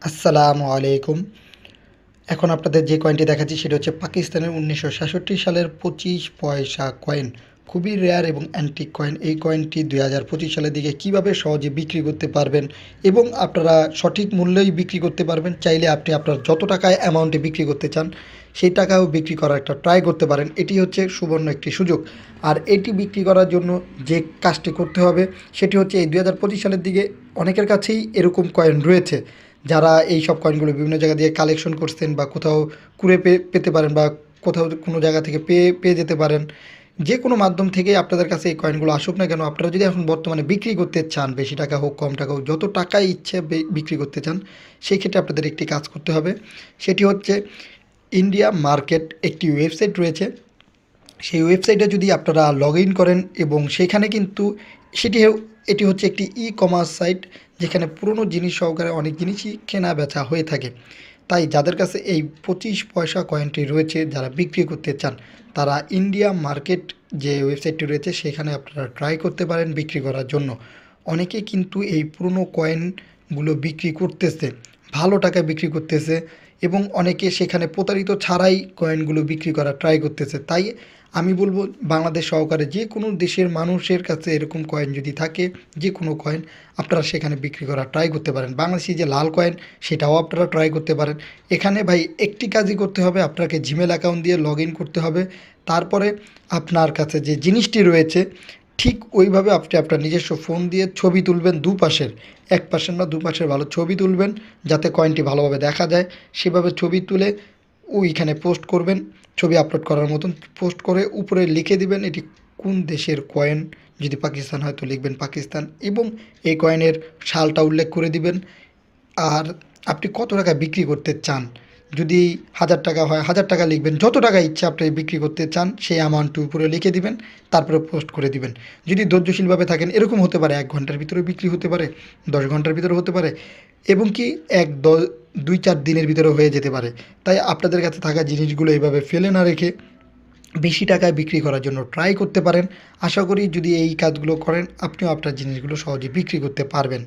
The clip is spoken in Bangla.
আসসালামু আলাইকুম। এখন আপনাদের যে কয়েনটি দেখাচ্ছি সেটা হচ্ছে পাকিস্তানের ১৯৬৭ সালের ২৫ পয়সা কয়েন। খুবই রেয়ার এবং অ্যান্টিক কয়েন। এই কয়েনটি ২০২৫ সালের দিকে কীভাবে সহজে বিক্রি করতে পারবেন এবং আপনারা সঠিক মূল্যেই বিক্রি করতে পারবেন। চাইলে আপনি আপনার যত টাকায় অ্যামাউন্টে বিক্রি করতে চান সেই টাকাও বিক্রি করার একটা ট্রাই করতে পারেন। এটি হচ্ছে সুবর্ণ একটি সুযোগ। আর এটি বিক্রি করার জন্য যে কাজটি করতে হবে সেটি হচ্ছে এই ২০২৫ সালের দিকে অনেকের কাছেই এরকম কয়েন রয়েছে। যারা এই সব কয়েনগুলো বিভিন্ন জায়গা দিয়ে কালেকশন করছেন বা কোথাও কুড়ে পেতে পারেন বা কোথাও কোনো জায়গা থেকে পেয়ে পেয়ে যেতে পারেন। যে কোনো মাধ্যম থেকে আপনাদের কাছে এই কয়েনগুলো আসুক না কেন, আপনারা যদি এখন বর্তমানে বিক্রি করতে চান, বেশি টাকা হোক কম টাকা হোক, যত টাকাই ইচ্ছে বিক্রি করতে চান, সেই ক্ষেত্রে আপনাদের একটি কাজ করতে হবে। সেটি হচ্ছে ইন্ডিয়া মার্কেট একটি ওয়েবসাইট রয়েছে। সেই ওয়েবসাইটে যদি আপনারা লগ ইন করেন এবং সেখানে কিন্তু সেটি এটি হচ্ছে একটি ই কমার্স সাইট, যেখানে পুরনো জিনিস সহকারে অনেক জিনিসই কেনা বেচা হয়ে থাকে। তাই যাদের কাছে এই ২৫ পয়সা কয়েনটি রয়েছে, যারা বিক্রি করতে চান, তারা ইন্ডিয়া মার্কেট যে ওয়েবসাইটটি রয়েছে সেখানে আপনারা ট্রাই করতে পারেন বিক্রি করার জন্য। অনেকে কিন্তু এই পুরনো কয়েনগুলো বিক্রি করতেছে, ভালো টাকায় বিক্রি করতেছে এবং অনেকে সেখানে প্রতারিত ছাড়াই কয়েনগুলো বিক্রি করার ট্রাই করতেছে। তাই আমি বলবো, বাংলাদেশ সহকারে যে কোনো দেশের মানুষের কাছে এরকম কয়েন যদি থাকে, যে কোনো কয়েন আপনারা সেখানে বিক্রি করার ট্রাই করতে পারেন। বাংলাদেশি যে লাল কয়েন সেটাও আপনারা ট্রাই করতে পারেন। এখানে ভাই একটি কাজই করতে হবে, আপনাকে জিমেল অ্যাকাউন্ট দিয়ে লগ ইন করতে হবে। তারপরে আপনার কাছে যে জিনিসটি রয়েছে ঠিক ওইভাবে আপনি আপনার নিজস্ব ফোন দিয়ে ছবি তুলবেন দুপাশের, এক পাশের না দুপাশের ভালো ছবি তুলবেন, যাতে কয়েনটি ভালোভাবে দেখা যায়। সেভাবে ছবি তুলে ওইখানে পোস্ট করবেন, ছবি আপলোড করার মতন পোস্ট করে উপরে লিখে দিবেন এটি কোন দেশের কয়েন। যদি পাকিস্তান হয় তো লিখবেন পাকিস্তান এবং এই কয়েনের সালটা উল্লেখ করে দিবেন। আর আপনি কত টাকা বিক্রি করতে চান, যদি ১,০০০ টাকা হয় ১,০০০ টাকা লিখবেন, যত টাকা ইচ্ছা আপনি বিক্রি করতে চান সেই অ্যামাউন্টটি উপরে লিখে দিবেন, তারপরে পোস্ট করে দিবেন। যদি ধৈর্যশীলভাবে থাকেন, এরকম হতে পারে ১ ঘন্টার ভিতরে বিক্রি হতে পারে, ১০ ঘন্টার ভিতরে হতে পারে এবং কি ২-৪ দিনের ভিতরে হয়ে যেতে পারে। তাই আপনাদের কাছে থাকা জিনিসগুলো এইভাবে ফেলে না রেখে বেশি টাকায় বিক্রি করার জন্য ট্রাই করতে পারেন। আশা করি যদি এই কাজগুলো করেন আপনিও আপনার জিনিসগুলো সহজে বিক্রি করতে পারবেন।